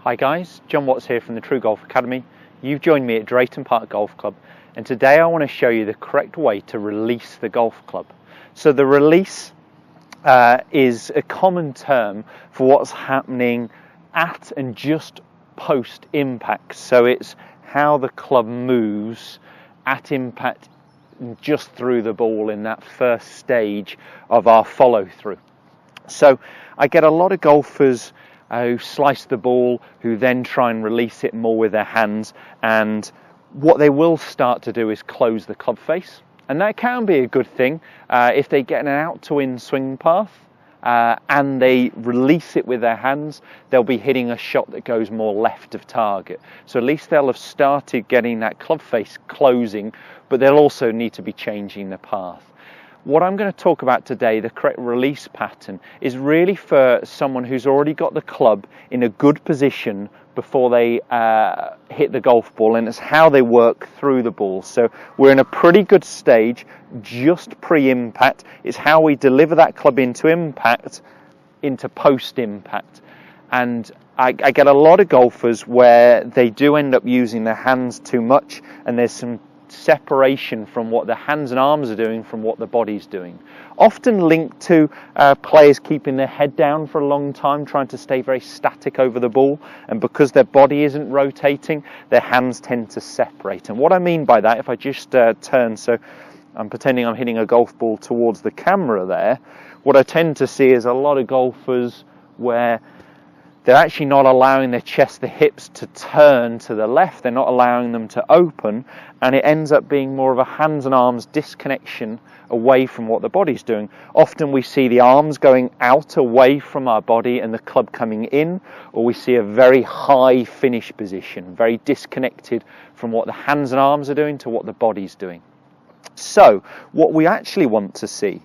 Hi guys, Jon Watts here from the TruGolf Academy. You've joined me at Drayton Park Golf Club, and today I want to show you the correct way to release the golf club. So the release is a common term for what's happening at and just post impact. So it's how the club moves at impact just through the ball in that first stage of our follow through. So I get a lot of golfers who slice the ball, who then try and release it more with their hands, and what they will start to do is close the club face, and that can be a good thing if they get an out to in swing path and they release it with their hands. They'll be hitting a shot that goes more left of target, so at least they'll have started getting that club face closing, but they'll also need to be changing the path. What I'm going to talk about today, the correct release pattern, is really for someone who's already got the club in a good position before they hit the golf ball, and it's how they work through the ball. So we're in a pretty good stage just pre-impact. It's how we deliver that club into impact, into post-impact. And I get a lot of golfers where they do end up using their hands too much, and there's some separation from what the hands and arms are doing from what the body's doing, often linked to players keeping their head down for a long time, trying to stay very static over the ball, and because their body isn't rotating, their hands tend to separate. And what I mean by that, if I just turn, so I'm pretending I'm hitting a golf ball towards the camera there, what I tend to see is a lot of golfers where they're actually not allowing their chest, the hips, to turn to the left. They're not allowing them to open, and it ends up being more of a hands and arms disconnection away from what the body's doing. Often we see the arms going out away from our body and the club coming in, or we see a very high finish position, very disconnected from what the hands and arms are doing to what the body's doing. So what we actually want to see,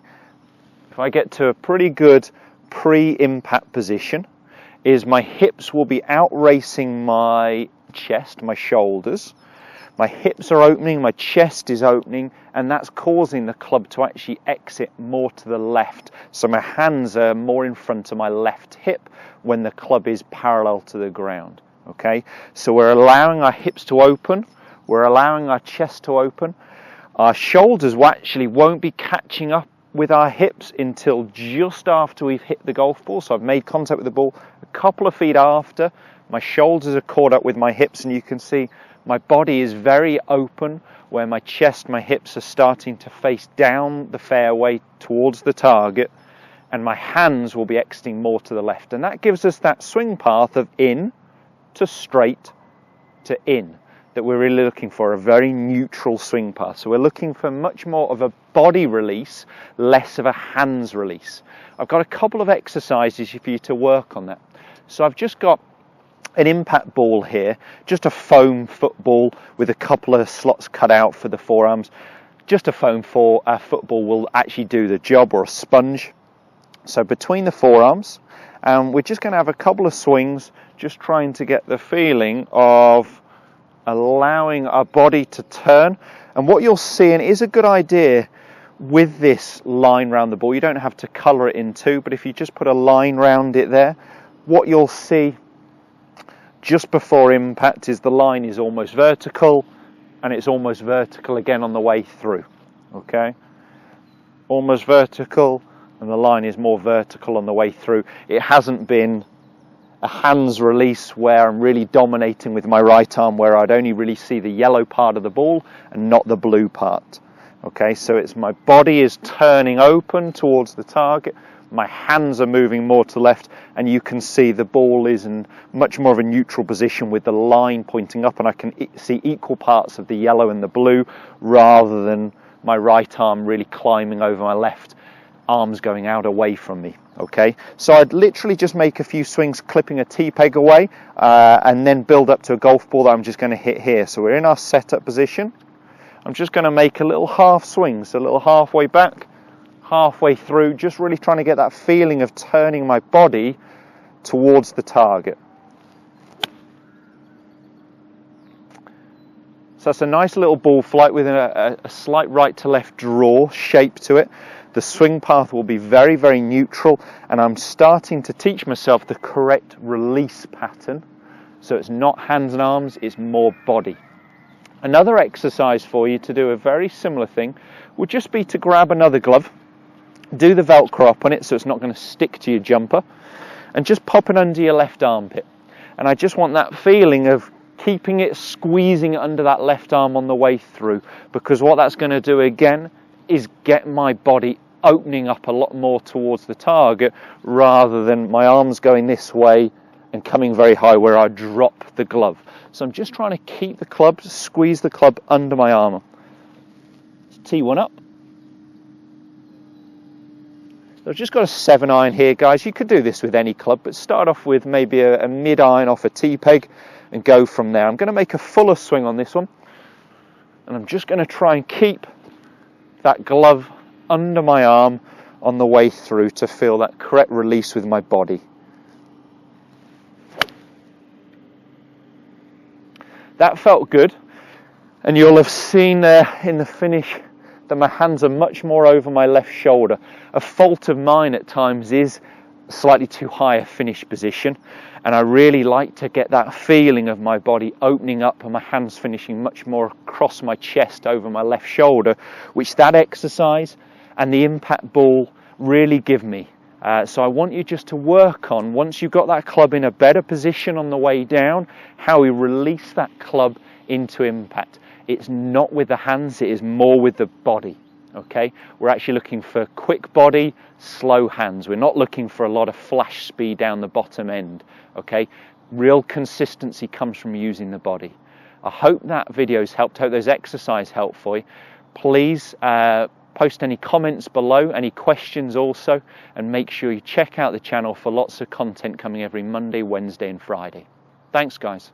if I get to a pretty good pre-impact position, is my hips will be out racing my chest, my shoulders. My hips are opening, my chest is opening, and that's causing the club to actually exit more to the left. So my hands are more in front of my left hip when the club is parallel to the ground. Okay, so we're allowing our hips to open, we're allowing our chest to open. Our shoulders actually won't be catching up with our hips until just after we've hit the golf ball. So I've made contact with the ball a couple of feet after. My shoulders are caught up with my hips, and you can see my body is very open, where my chest, my hips are starting to face down the fairway towards the target, and my hands will be exiting more to the left. And that gives us that swing path of in to straight to in that we're really looking for, a very neutral swing path. So we're looking for much more of a body release, less of a hands release. I've got a couple of exercises for you to work on that. So I've just got an impact ball here, just a foam football with a couple of slots cut out for the forearms. Just a foam football will actually do the job, or a sponge. So between the forearms, we're just going to have a couple of swings, just trying to get the feeling of allowing our body to turn. And what you'll see, and it is a good idea with this line around the ball, you don't have to colour it in two, but if you just put a line round it there, what you'll see just before impact is the line is almost vertical, and it's almost vertical again on the way through. Okay, almost vertical, and the line is more vertical on the way through. It hasn't been a hands release where I'm really dominating with my right arm, where I'd only really see the yellow part of the ball and not the blue part. Okay, so it's my body is turning open towards the target, my hands are moving more to the left, and you can see the ball is in much more of a neutral position with the line pointing up, and I can see equal parts of the yellow and the blue, rather than my right arm really climbing over my left, arms going out away from me. Okay, so I'd literally just make a few swings clipping a tee peg away, and then build up to a golf ball that I'm just going to hit here. So we're in our setup position. I'm just going to make a little half swing, so a little halfway back, halfway through, just really trying to get that feeling of turning my body towards the target. So that's a nice little ball flight with a slight right to left draw shape to it. The swing path will be very, very neutral, and I'm starting to teach myself the correct release pattern So it's not hands and arms, it's more body. Another exercise for you to do a very similar thing would just be to grab another glove, do the Velcro up on it so it's not going to stick to your jumper, and just pop it under your left armpit. And I just want that feeling of keeping it, squeezing it under that left arm on the way through, because what that's going to do again is get my body opening up a lot more towards the target, rather than my arms going this way and coming very high where I drop the glove. So I'm just trying to keep the club, squeeze the club under my arm. Tee one up. So I've just got a 7 iron here, guys. You could do this with any club, but start off with maybe a mid iron off a tee peg and go from there. I'm going to make a fuller swing on this one, and I'm just going to try and keep that glove under my arm on the way through to feel that correct release with my body. That felt good, and you'll have seen there in the finish that my hands are much more over my left shoulder. A fault of mine at times is slightly too high a finish position, and I really like to get that feeling of my body opening up and my hands finishing much more across my chest over my left shoulder, which that exercise and the impact ball really give me. So I want you just to work on, once you've got that club in a better position on the way down, how we release that club into impact. It's not with the hands, it is more with the body. Okay, we're actually looking for quick body, slow hands. We're not looking for a lot of flash speed down the bottom end. Okay, real consistency comes from using the body. I hope that video's helped. I hope those exercises helped for you. Please post any comments below, any questions also, and make sure you check out the channel for lots of content coming every Monday, Wednesday and Friday. Thanks, guys.